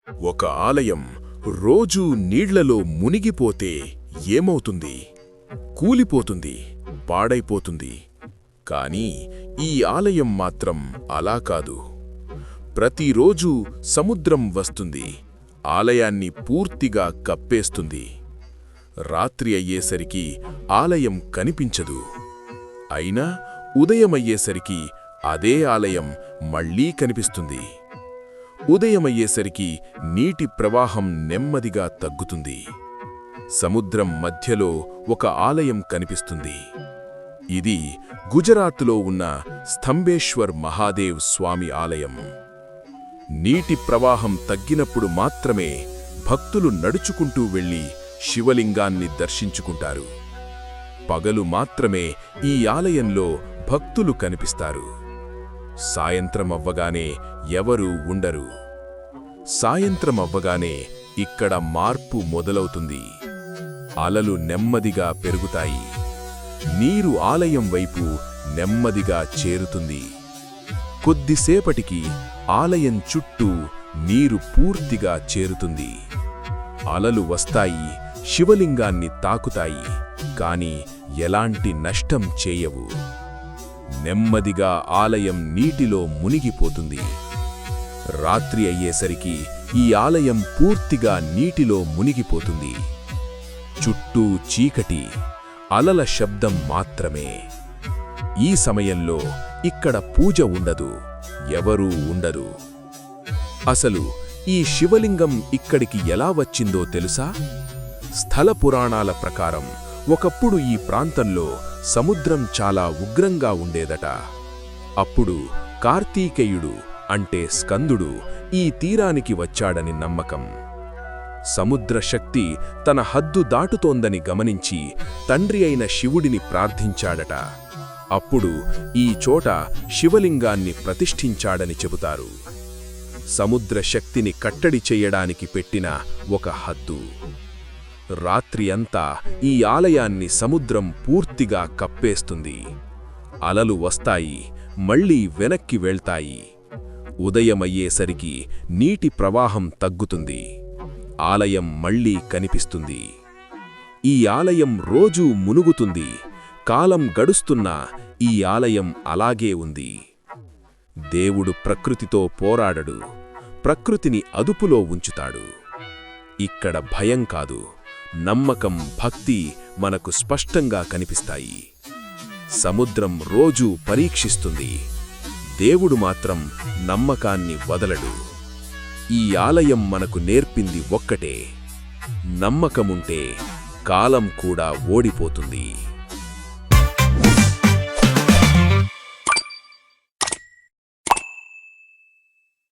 ఒక ఆలయం రోజూ నీళ్లలో మునిగిపోతే ఏమవుతుంది? కూలిపోతుంది, పాడైపోతుంది. కాని ఈ ఆలయం మాత్రం అలా కాదు. ప్రతిరోజూ సముద్రం వస్తుంది, ఆలయాన్ని పూర్తిగా కప్పేస్తుంది. రాత్రి అయ్యేసరికి ఆలయం కనిపించదు. అయినా ఉదయమయ్యేసరికి అదే ఆలయం మళ్లీ కనిపిస్తుంది. ఉదయమయ్యేసరికి నీటి ప్రవాహం నెమ్మదిగా తగ్గుతుంది. సముద్రం మధ్యలో ఒక ఆలయం కనిపిస్తుంది. ఇది గుజరాత్లో ఉన్న స్తంభేశ్వర్ మహాదేవ్ స్వామి ఆలయం. నీటి ప్రవాహం తగ్గినప్పుడు మాత్రమే భక్తులు నడుచుకుంటూ వెళ్లి శివలింగాన్ని దర్శించుకుంటారు. పగలు మాత్రమే ఈ ఆలయంలో భక్తులు కనిపిస్తారు. సాయంత్రం అవ్వగానే ఎవరూ ఉండరు. సాయంత్రం అవ్వగానే ఇక్కడ మార్పు మొదలవుతుంది. అలలు నెమ్మదిగా పెరుగుతాయి. నీరు ఆలయం వైపు నెమ్మదిగా చేరుతుంది. కొద్దిసేపటికి ఆలయం చుట్టూ నీరు పూర్తిగా చేరుతుంది. అలలు వస్తాయి, శివలింగాన్ని తాకుతాయి, కాని ఎలాంటి నష్టం చేయవు. నెమ్మదిగా ఆలయం నీటిలో మునిగిపోతుంది. రాత్రి అయ్యేసరికి ఈ ఆలయం పూర్తిగా నీటిలో మునిగిపోతుంది. చుట్టూ చీకటి, అలల శబ్దం మాత్రమే. ఈ సమయంలో ఇక్కడ పూజ ఉండదు, ఎవరూ ఉండరు. అసలు ఈ శివలింగం ఇక్కడికి ఎలా వచ్చిందో తెలుసా? స్థల పురాణాల ప్రకారం ఒకప్పుడు ఈ ప్రాంతంలో సముద్రం చాలా ఉగ్రంగా ఉండేదట. అప్పుడు కార్తీకేయుడు అంటే స్కందుడు ఈ తీరానికి వచ్చాడని నమ్మకం. సముద్ర శక్తి తన హద్దు దాటుతోందని గమనించి తండ్రి అయిన శివుడిని ప్రార్థించాడట. అప్పుడు ఈ చోట శివలింగాన్ని ప్రతిష్ఠించాడని చెబుతారు. సముద్ర శక్తిని కట్టడి చెయ్యడానికి పెట్టిన ఒక హద్దు. రాత్రి అంతా ఈ ఆలయాన్ని సముద్రం పూర్తిగా కప్పేస్తుంది. అలలు వస్తాయి, మళ్లీ వెనక్కి వెళ్తాయి. ఉదయమయ్యేసరికి నీటి ప్రవాహం తగ్గుతుంది. ఆలయం మళ్లీ కనిపిస్తుంది. ఈ ఆలయం రోజూ మునుగుతుంది. కాలం గడుస్తున్నా ఈ ఆలయం అలాగే ఉంది. దేవుడు ప్రకృతితో పోరాడడు, ప్రకృతిని అదుపులో ఉంచుతాడు. ఇక్కడ భయం కాదు, నమ్మకం, భక్తి మనకు స్పష్టంగా కనిపిస్తాయి. సముద్రం రోజూ పరీక్షిస్తుంది, దేవుడు మాత్రం నమ్మకాన్ని వదలడు. ఈ ఆలయం మనకు నేర్పింది ఒక్కటే: నమ్మకముంటే కాలం కూడా ఓడిపోతుంది.